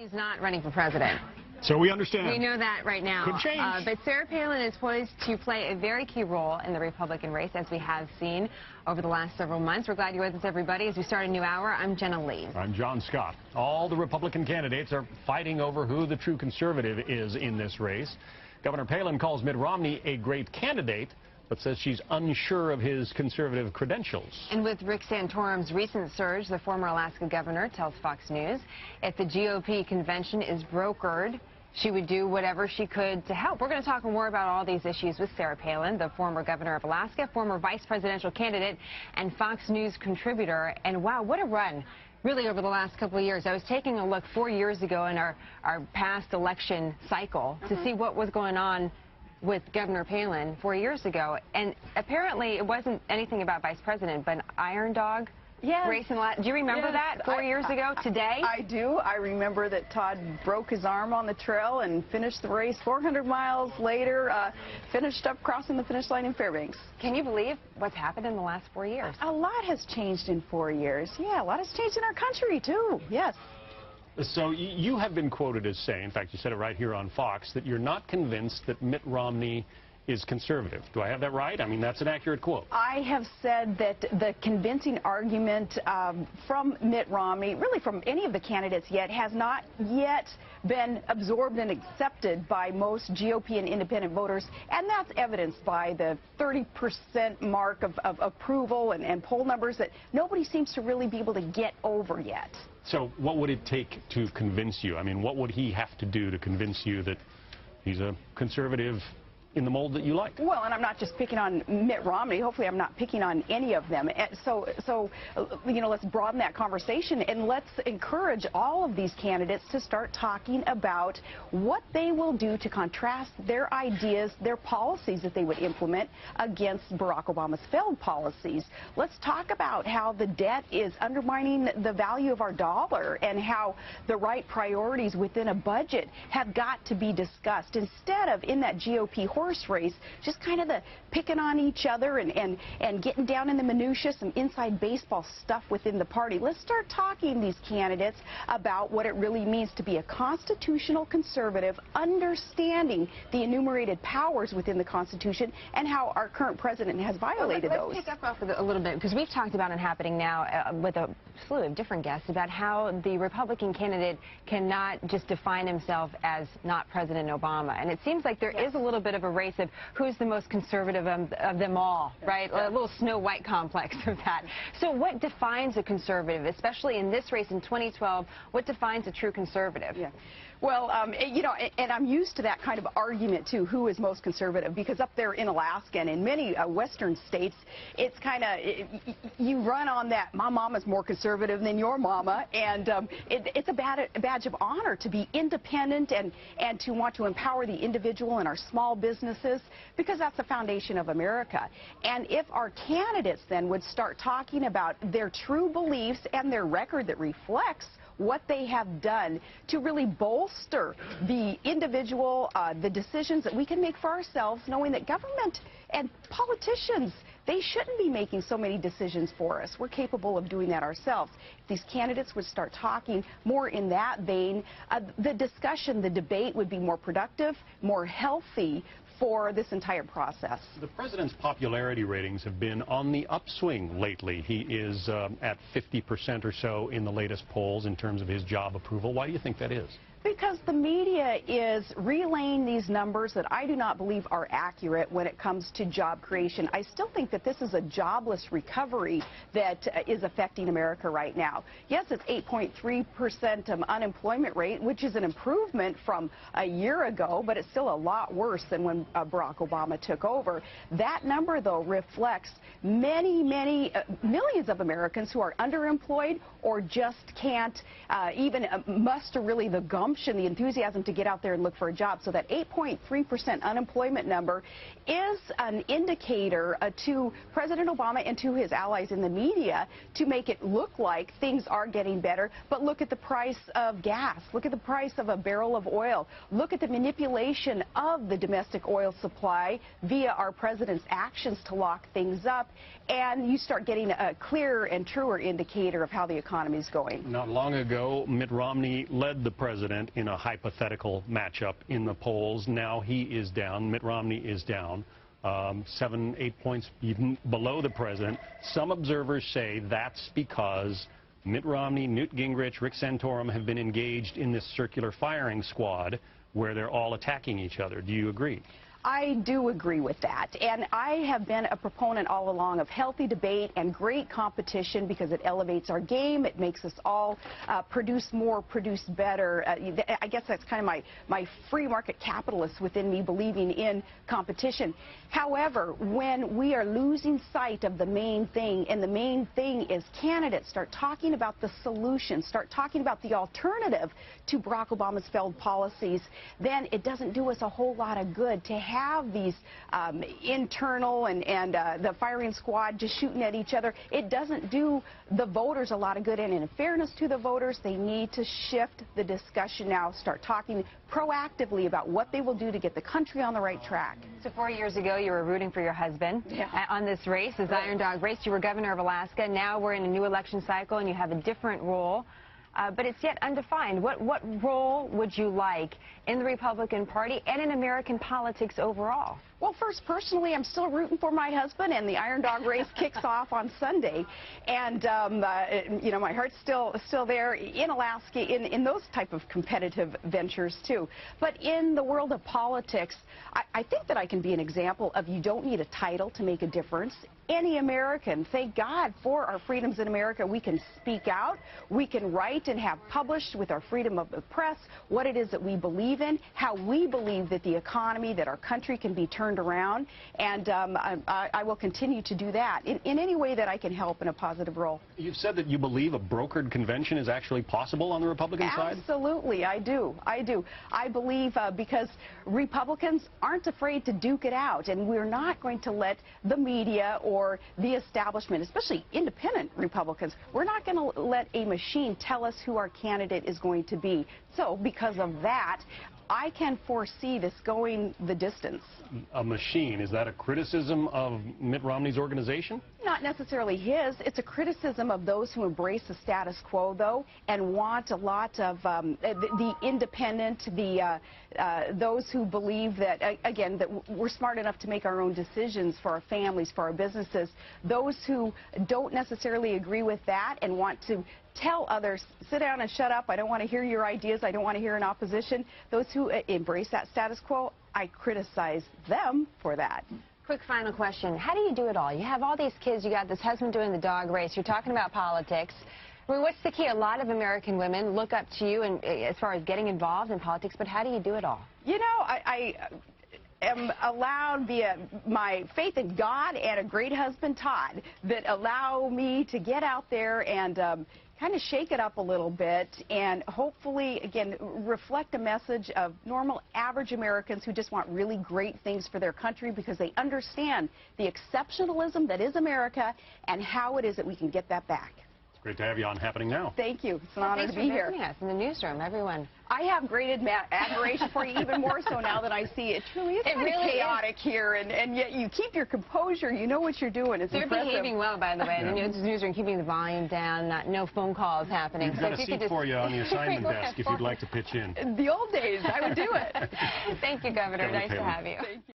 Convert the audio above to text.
He's not running for president. So we understand. We know that right now. Could change. But Sarah Palin is poised to play a very key role in the Republican race, as we have seen over the last several months. We're glad you're with us, everybody. As we start a new hour, I'm Jenna Lee. I'm John Scott. All the Republican candidates are fighting over who the true conservative is in this race. Governor Palin calls Mitt Romney a great candidate, but says she's unsure of his conservative credentials. And with Rick Santorum's recent surge, the former Alaska governor tells Fox News if the GOP convention is brokered, she would do whatever she could to help. We're going to talk more about all these issues with Sarah Palin, the former governor of Alaska, former vice presidential candidate, and Fox News contributor. And wow, what a run, really, over the last couple of years. I was taking a look 4 years ago in our past election cycle to see what was going on with Governor Palin 4 years ago. And apparently it wasn't anything about vice president, but an iron dog. Yes. Race in do you remember Yes. that 4 years ago today? I do. I remember that Todd broke his arm on the trail and finished the race 400 miles later, finished up crossing the finish line in Fairbanks. Can you believe what's happened in the last 4 years? A lot has changed in 4 years. Yeah, a lot has changed in our country, too. Yes. So you have been quoted as saying, in fact, you said it right here on Fox, that you're not convinced that Mitt Romney is conservative. Do I have that right? I mean, that's an accurate quote. I have said that the convincing argument from Mitt Romney, really from any of the candidates yet, has not yet been absorbed and accepted by most GOP and independent voters, and that's evidenced by the 30% mark of approval and poll numbers that nobody seems to really be able to get over yet. So what would it take to convince you? I mean, what would he have to do to convince you that he's a conservative in the mold that you like? Well, and I'm not just picking on Mitt Romney. Hopefully I'm not picking on any of them. So you know, let's broaden that conversation and let's encourage all of these candidates to start talking about what they will do to contrast their ideas, their policies that they would implement against Barack Obama's failed policies. Let's talk about how the debt is undermining the value of our dollar and how the right priorities within a budget have got to be discussed instead of in that GOP horse race, just kind of the picking on each other and getting down in the minutia, some inside baseball stuff within the party. Let's start talking, these candidates, about what it really means to be a constitutional conservative, understanding the enumerated powers within the Constitution and how our current president has violated those. Let's pick up off of a little bit, because we've talked about it happening now with a slew of different guests about how the Republican candidate cannot just define himself as not President Obama. And it seems like there is a little bit of a race of who's the most conservative of them all, right? A little Snow White complex of that. So what defines a conservative, especially in this race in 2012? What defines a true conservative? Yeah. Well, you know, and I'm used to that kind of argument, too, who is most conservative, because up there in Alaska and in many western states, it's kind of, you run on that, my mama's more conservative than your mama, and it's a badge of honor to be independent and to want to empower the individual and our small businesses, because that's the foundation of America. And if our candidates then would start talking about their true beliefs and their record that reflects what they have done to really bolster the individual, the decisions that we can make for ourselves, knowing that government and politicians, they shouldn't be making so many decisions for us. We're capable of doing that ourselves. If these candidates would start talking more in that vein, the discussion, the debate would be more productive, more healthy for this entire process. The president's popularity ratings have been on the upswing lately. He is at 50% or so in the latest polls in terms of his job approval. Why do you think that is? Because the media is relaying these numbers that I do not believe are accurate when it comes to job creation. I still think that this is a jobless recovery that is affecting America right now. Yes, it's 8.3% unemployment rate, which is an improvement from a year ago, but it's still a lot worse than when Barack Obama took over. That number, though, reflects many millions of Americans who are underemployed or just can't even muster really the gumption gumption, the enthusiasm to get out there and look for a job. So that 8.3% unemployment number is an indicator to President Obama and to his allies in the media to make it look like things are getting better. But look at the price of gas. Look at the price of a barrel of oil. Look at the manipulation of the domestic oil supply via our president's actions to lock things up. And you start getting a clearer and truer indicator of how the economy is going. Not long ago, Mitt Romney led the president in a hypothetical matchup in the polls. Now he is down. Mitt Romney is down 7, 8 points even below the president. Some observers say that's because Mitt Romney, Newt Gingrich, Rick Santorum have been engaged in this circular firing squad where they're all attacking each other. Do you agree? I do agree with that, and I have been a proponent all along of healthy debate and great competition because it elevates our game. It makes us all produce more, produce better. I guess that's kind of my free market capitalist within me believing in competition. However, when we are losing sight of the main thing, and the main thing is candidates start talking about the solution, start talking about the alternative to Barack Obama's failed policies, then it doesn't do us a whole lot of good to have these internal and the firing squad just shooting at each other. It doesn't do the voters a lot of good, and in fairness to the voters, they need to shift the discussion now, start talking proactively about what they will do to get the country on the right track. So 4 years ago, you were rooting for your husband on this race, this Iron Dog race. You were governor of Alaska. Now we're in a new election cycle, and you have a different role. But it's yet undefined. What role would you like in the Republican Party and in American politics overall? Well, first, personally, I'm still rooting for my husband, and the Iron Dog race kicks off on Sunday. And, you know, my heart's still there in Alaska, in those type of competitive ventures, too. But in the world of politics, I think that I can be an example of you don't need a title to make a difference. Any American, thank God for our freedoms in America. We can speak out, we can write and have published with our freedom of the press what it is that we believe in, how we believe that the economy, that our country can be turned around, and I will continue to do that in any way that I can help in a positive role. You've said that you believe a brokered convention is actually possible on the Republican side? Absolutely, I do. I believe because Republicans aren't afraid to duke it out, and we're not going to let the media or the establishment, especially independent Republicans, we're not going to let a machine tell us who our candidate is going to be. So because of that, I can foresee this going the distance. A machine, is that a criticism of Mitt Romney's organization? Not necessarily his. It's a criticism of those who embrace the status quo, though, and want a lot of the independent, those who believe that, again, that we're smart enough to make our own decisions for our families, for our businesses. Those who don't necessarily agree with that and want to tell others, sit down and shut up, I don't want to hear your ideas, I don't want to hear an opposition. Those who embrace that status quo, I criticize them for that. Quick final question. How do you do it all? You have all these kids, you got this husband doing the dog race, you're talking about politics. I mean, what's the key? A lot of American women look up to you and, as far as getting involved in politics, but how do you do it all? You know, I am allowed via my faith in God and a great husband, Todd, that allow me to get out there and kind of shake it up a little bit and hopefully, again, reflect a message of normal, average Americans who just want really great things for their country because they understand the exceptionalism that is America and how it is that we can get that back. It's great to have you on Happening Now. Thank you. It's an honor to be here. Thanks for visiting us in the newsroom, everyone. I have great admiration for you, even more so now that I see it truly is kind of chaotic here, and yet you keep your composure. You know what you're doing. It's impressive. You're behaving well, by the way. The newsroom, keeping the volume down, no phone calls happening. We've got a seat for you on the assignment desk if you'd like to pitch in. The old days, I would do it. Thank you, Governor. Nice to have you. Thank you.